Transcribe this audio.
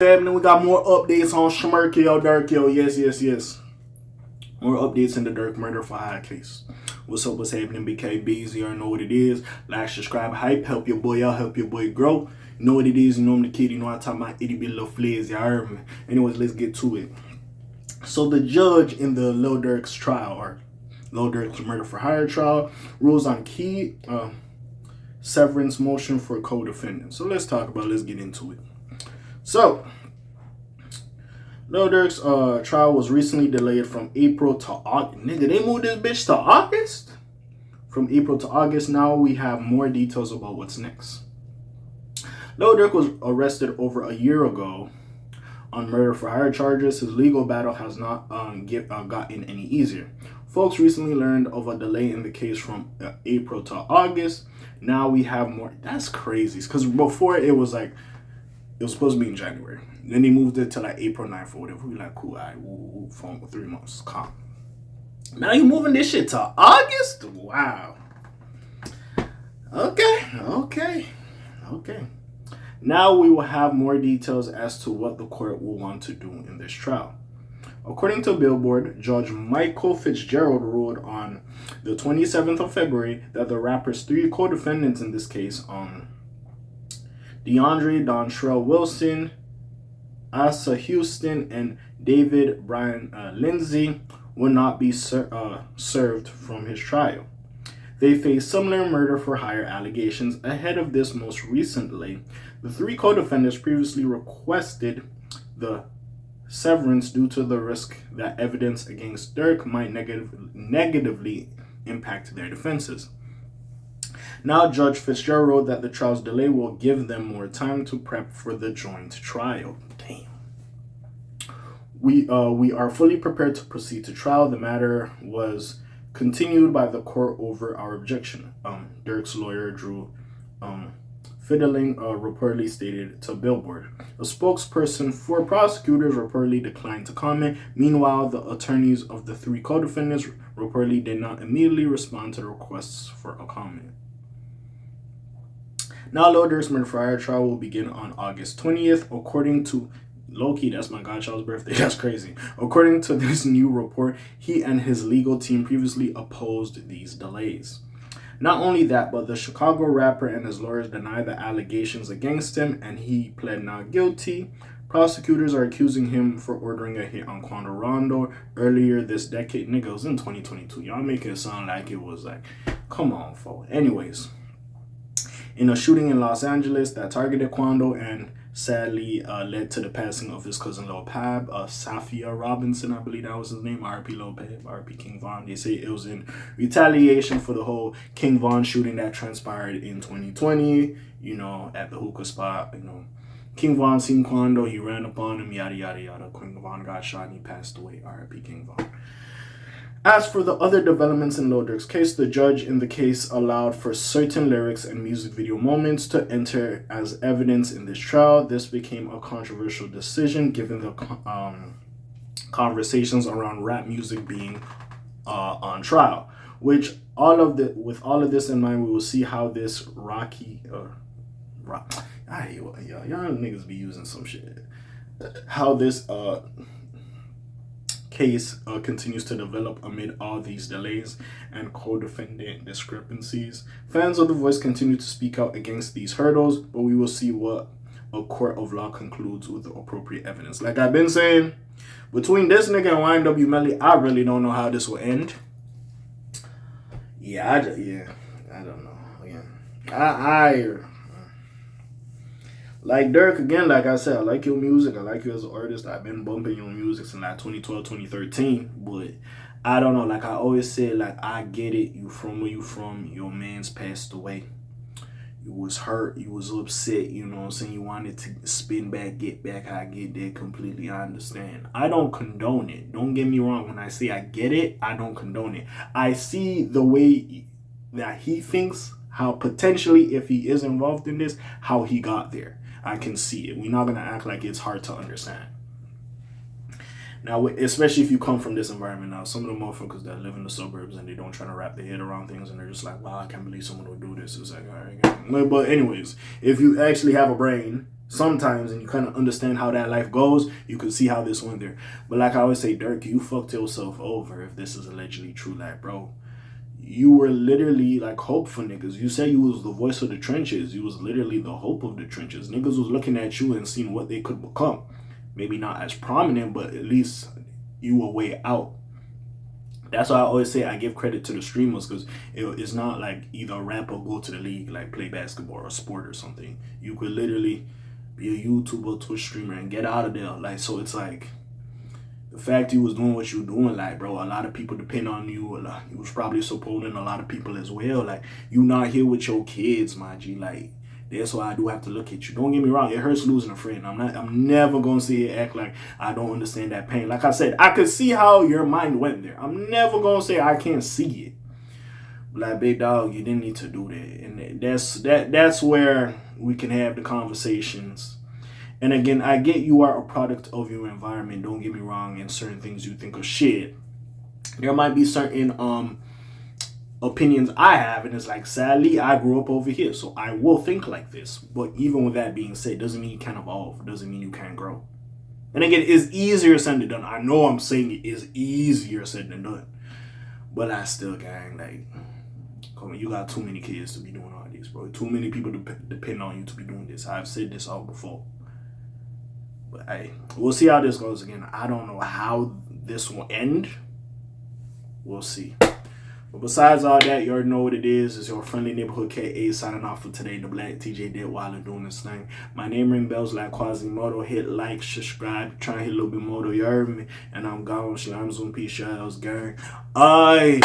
Happening. We got more updates on K.A.Vuitton Durk, yo. Yes. More updates in the Durk murder for hire case. What's up? What's happening? BKBs, you already know what it is. Like, subscribe, hype, help your boy out, help your boy grow. You know what it is. You know I'm the kid. You know I'm talking about itty bitty little flares. You heard me. Anyways, let's get to it. So the judge in the Lil Durk's trial, or Lil Durk's murder for hire trial, rules on key severance motion for co-defendants. So let's get into it. So, Lil Durk's trial was recently delayed from April to August. Nigga, they moved this bitch to August? From April to August. Now we have more details about what's next. Lil Durk was arrested over a year ago on murder for hire charges. His legal battle has not gotten any easier. Folks recently learned of a delay in the case from April to August. Now we have more. That's crazy. Because before it was supposed to be in January. Then they moved it to like April 9th or whatever. We like, cool, all right, we'll phone for 3 months. Calm. Now you moving this shit to August? Wow. Okay. Now we will have more details as to what the court will want to do in this trial. According to Billboard, Judge Michael Fitzgerald ruled on the 27th of February that the rapper's 3 co-defendants in this case, DeAndre Dontrell Wilson, Asa Houston, and David Brian Lindsay, will not be served from his trial. They face similar murder for hire allegations. Ahead of this most recently, the 3 co-defendants previously requested the severance due to the risk that evidence against Durk might negatively impact their defenses. Now, Judge Fitzgerald wrote that the trial's delay will give them more time to prep for the joint trial. Damn. We are fully prepared to proceed to trial. The matter was continued by the court over our objection. Durk's lawyer, Drew Fiddling, reportedly stated to Billboard. A spokesperson for prosecutors reportedly declined to comment. Meanwhile, the attorneys of the 3 co-defendants reportedly did not immediately respond to the requests for a comment. Now, Lil Durk's murder for hire trial will begin on August 20th. According to Loki, that's my godchild's birthday. That's crazy. According to this new report, he and his legal team previously opposed these delays. Not only that, but the Chicago rapper and his lawyers deny the allegations against him, and he pled not guilty. Prosecutors are accusing him for ordering a hit on Quando Rondo earlier this decade. Nigga, it was in 2022. Y'all make it sound like it was like, come on, folks. Anyways, in a shooting in Los Angeles that targeted Quando and sadly led to the passing of his cousin Lil Pab, Safia Robinson, I believe that was his name, R.P. Lil Pab, R.P. King Von. They say it was in retaliation for the whole King Von shooting that transpired in 2020, at the hookah spot. King Von seen Quando, he ran up on him, yada, yada, yada. King Von got shot and he passed away, R.I.P. King Von. As for the other developments in Lil Durk's case, the judge in the case allowed for certain lyrics and music video moments to enter as evidence in this trial. This became a controversial decision given the conversations around rap music being on trial. With all of this in mind, we will see how this y'all niggas be using some shit. How this case continues to develop amid all these delays and co-defendant discrepancies. Fans of The Voice continue to speak out against these hurdles, but we will see what a court of law concludes with the appropriate evidence. Like I've been saying, between this nigga and YNW Melly, I really don't know how this will end. I don't know. I like Durk, again, like I said, I like your music. I like you as an artist. I've been bumping your music since like 2012, 2013. But I don't know. Like I always say, like, I get it. You from where you from. Your man's passed away. You was hurt. You was upset. You know what I'm saying? You wanted to spin back, get back. I get that completely. I understand. I don't condone it. Don't get me wrong. When I say I get it, I don't condone it. I see the way that he thinks, how potentially, if he is involved in this, how he got there. I can see it. We're not going to act like it's hard to understand. Now, especially if you come from this environment. Now, some of the motherfuckers that live in the suburbs and they don't try to wrap their head around things, and they're just like, wow, I can't believe someone would do this. It's like, all right, gang. But anyways, if you actually have a brain sometimes and you kind of understand how that life goes, you can see how this went there. But like I always say, Durk, you fucked yourself over if this is allegedly true. Like, bro, you were literally like hope for niggas. You said you was the voice of the trenches. You was literally the hope of the trenches. Niggas was looking at you and seeing what they could become. Maybe not as prominent, but at least you were way out. That's why I always say I give credit to the streamers, because it's not like either a rapper go to the league, like play basketball or a sport or something. You could literally be a YouTuber, Twitch streamer, and get out of there. Like, so it's like, the fact you was doing what you doing, like, bro, a lot of people depend on you. You was probably supporting a lot of people as well. Like, you not here with your kids, my G. Like, that's why I do have to look at you. Don't get me wrong, it hurts losing a friend. I'm never gonna sit here and act like I don't understand that pain. Like I said, I could see how your mind went there. I'm never gonna say I can't see it. But like, big dog, you didn't need to do that. And that's where we can have the conversations. And again, I get you are a product of your environment. Don't get me wrong. And certain things you think are shit. There might be certain opinions I have, and it's like, sadly, I grew up over here, so I will think like this. But even with that being said, doesn't mean you can't evolve. Doesn't mean you can't grow. And again, it's easier said than done. I know I'm saying it is easier said than done. But I still, gang, like, come on, you got too many kids to be doing all this, bro. Too many people depend on you to be doing this. I've said this all before. But hey, we'll see how this goes again. I don't know how this will end. We'll see. But besides all that, you already know what it is. It's your friendly neighborhood K.A. signing off for today. The Black TJ Dead Wilder doing this thing. My name ring bells like Quasimodo. Hit like, subscribe, try and hit a little bit more. You heard me. And I'm gone. Shalom, zoom, peace, shells, gang. Aye.